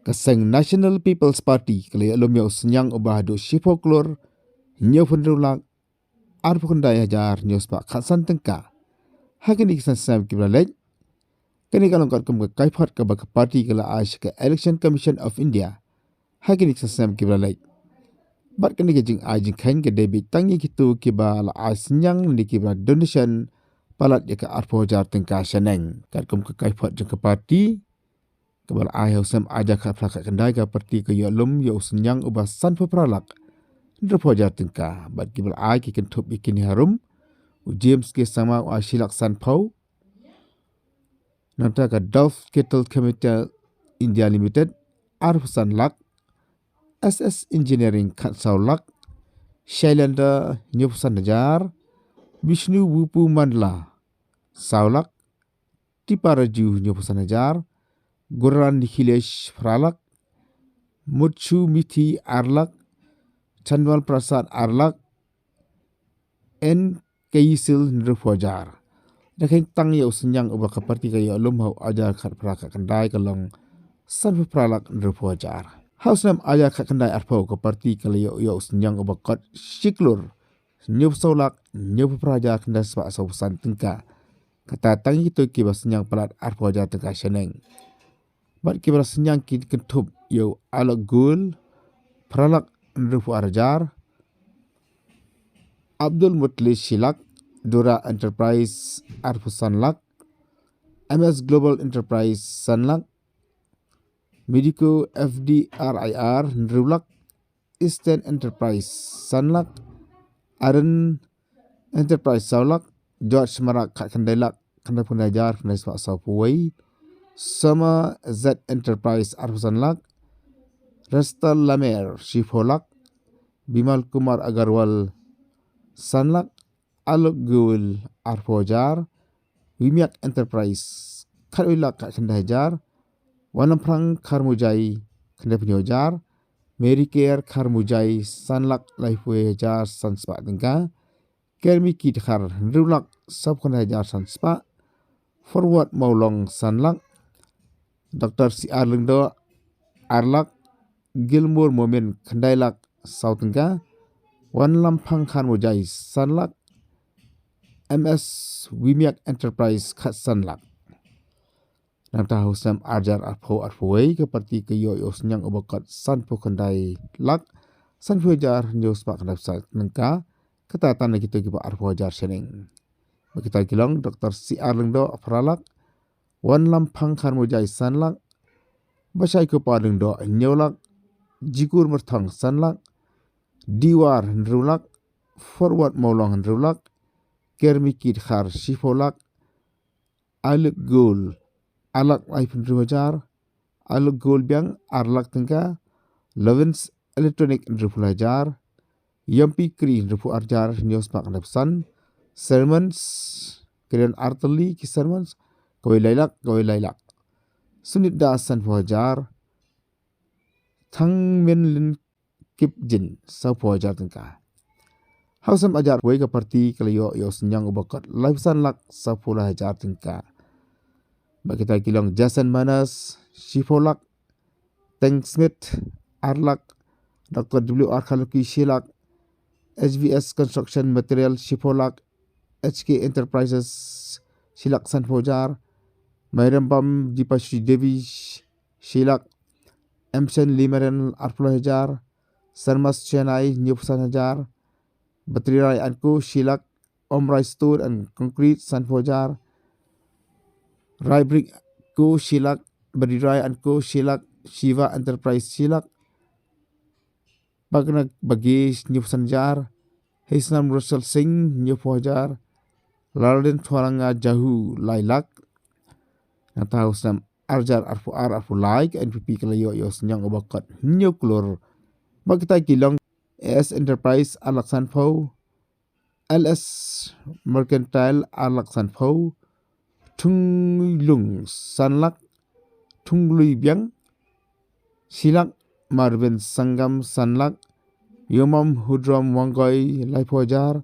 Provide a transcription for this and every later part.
Kaseng National People's Party kali alum ya senyang ubah do shifoklor nyo fundulak arpukunda ya jar nyo spa khasan tengka hakin iksan sam kibralej kani kalong kat kum kaifat ka bak party kala ash ka Election Commission of India hakin iksan sam kibralej bat kani ke jing ajing khain ke debi tangi kitu kiba la asnyang ni kibra donation palat ya ka arpo jar tengka shaneng kat kum ka kaifat jeng ka party kebal ayah usam aja kat pelakak kendai ka parti ke yolum ya usenyang ubah san pepralak ndrepo jar tengka bat kibal ay ki kentup ikini harum James ke sama wa shilak san pau nanta ka Dolph Kettle Chemical India Limited arf san lak SS Engineering kat saulak Shailender nyup san najar Vishnu Wupu Mandla saulak Tiparaju nyup san najar Guran Nikhilesh Pralak, Mutchu Mithi Arlak, Chandwal Prasad Arlak, N. Kaisil Nrufojar. Daking tang ya usenyang ubah ka parti kaya alum hau ajar kat praka kendai kalong san pralak Nrufojar. Haus nam ajar kat kendai arpau ka parti kaya ya usenyang ubah kat shiklur, nyup solak, nyup praja kendai sebab sausan tengka. Kata tang itu kiba senyang pelat arpau ajar tengka syeneng. Bat kibra senyang ki kentup yo alak gul pralak nrufu arjar Abdul Mutli Shilak Dura Enterprise arfu sanlak MS Global Enterprise sanlak Medico FDRIR nrulak Eastern Enterprise sanlak Aren Enterprise saulak George Marak kat kendailak kendai pengajar kendai sebab saupuai Sama Z Enterprise Arfusan Lak, Rastal Lamer Shifolak, Bimal Kumar Agarwal Sanlak, Alok Gul Arfojar, Wimiak Enterprise Karwilak Kak Kendajar, Wanamprang Karmujai Kendai Penyojar, Mary Care Karmujai Sanlak Lifeway Jar Sanspa Tengka, Kermi Kidhar Nrulak Sab Kendajar Sanspa, Forward Maulong Sanlak, Dr. C. Arlindo Arlak Gilmore Momin Kendailak Sautengka Wan Lampang Khan Mujai Sanlak MS Wimiak Enterprise Khat Sanlak Nanta Husam Arjar Arpaway ke parti ke yo senyang obakat Sanpo Kendai Lak Sanpo Jar News Pak Kendai Sat Nengka ketatan kita kiba Arpawajar Sheneng Kita kilong Dr. C. Arlindo Arlak Wan Lampang Khan Mujai Sanlak Basai ko padeng do nyolak Jikur Merthang Sanlak Diwar Nrulak Forward Maulong Nrulak Kermikid Khar Shifolak Aluk Gul Alak Laif Nruwajar Aluk Gul Biang Arlak Tengka Lovins Electronic Nrufulajar Yampi Kri Nrufu Arjar News Pak Nepsan Sermons Kirian Arteli Ki Sermons Kawai lailak Sunit dasan fajar Thang min lin kip jin Sa fajar tengka Hausam ajar wai ka parti Kalayo yo senyang ubakat Laifusan lak sa pula hajar tengka Bak kita kilong Jason Manas Shifolak Teng Smith Arlak Dr. W.R. Khaluki Shilak HVS Construction Material Shifolak HK Enterprises Shilak San Fajar Mairambam Dipasri Devi Shilak Emsen Limeran Arpuluh Hajar Sarmas Chennai Nyupusan Hajar Batrirai Anko Shilak Omrai Stone and Concrete San Fajar Rai Brick Ko Shilak Badirai Anko Shilak Shiva Enterprise Shilak Bagna Bagesh Nyupusan Hajar Hisnam Russell Singh Nyupusan Hajar Lalden Tuaranga Jahu Lailak Nata Husam Arjar Arfu Laik NPP Kalayo yo senyang obakat Nyuklur Bak kita kilong AS Enterprise Arlak Sanpau LS Mercantile Arlak Sanpau Tunglung Sanlak Tunglui Biang Silak Marvin Sangam Sanlak Yomam Hudram Wangoy Laipojar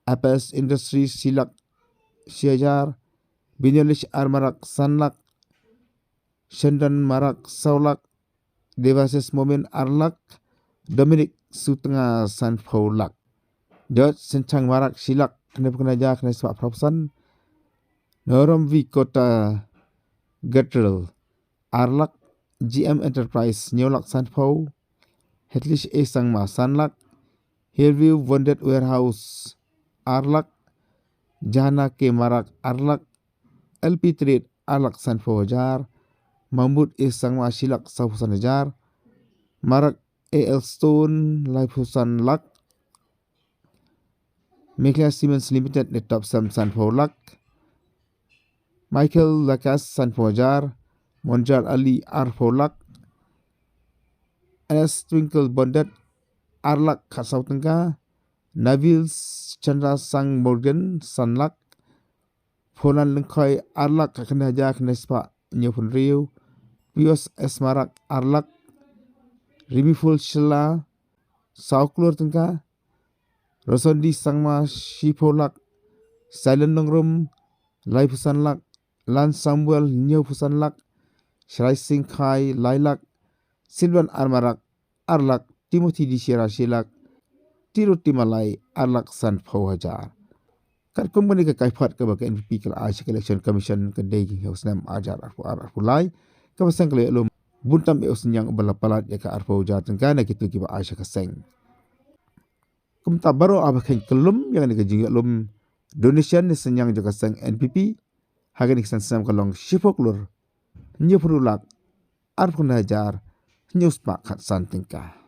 APS Industries Silak Siajar Binyalish Armarak Sanlak Shendan Marak Saulak Devases momen arlak Dominic Sutengah San Paulak. Jod sencang marak silak kena ja kena sebab propsan. Norom vi kota Gatrel Arlak GM Enterprise nyolak San Paul. Hetlish Esang Ma Sanlak. Hillview Wounded Warehouse Arlak. Jana ke marak Arlak. LP Trade Arlak San Paul Jar. Mahmud Esang Ma silak Sausan Jar. Marak AL Stone Laifusan Lak. Mekla Siemens Limited Netop Sam San Paul Lak. Michael Lakas San Paul Jar. Monjar Ali Ar Paul Lak. NS Twinkle Bondet Arlak Kasau Tengah. Nabil Chandra Sang Morgan Sanlak. Ponan Lengkoi Arlak kena ja kena sepak Nyopun Rio. Pios Esmarak Arlak. Rimiful Shela Sauklur Tengah. Rosondi Sangma Shipolak. Silent Nongrum Lai Pusan Lak. Lan Samuel Nyo Pusan Lak. Shrai Singh Khai Lailak. Silvan Armarak Arlak. Timothy Dishira Shilak. Tiruti Malai Arlak San Paul Hajar. Kat kumbani ke kaifat ke bagi NPP ke Asia Election Commission ke Degi Hosnam Ajar Arfu Lai ke pasang ke lelum buntam e osnyang balapalat ya ke Arfu Hajar tengkana kitu kiba Asia ke seng. Kumta baru abakan kelum yang ni ke jingga lum donation ni senyang juga seng NPP hagan iksan sam kalong shifoklur nyepurulak Arfu Hajar nyuspak kat santingkah.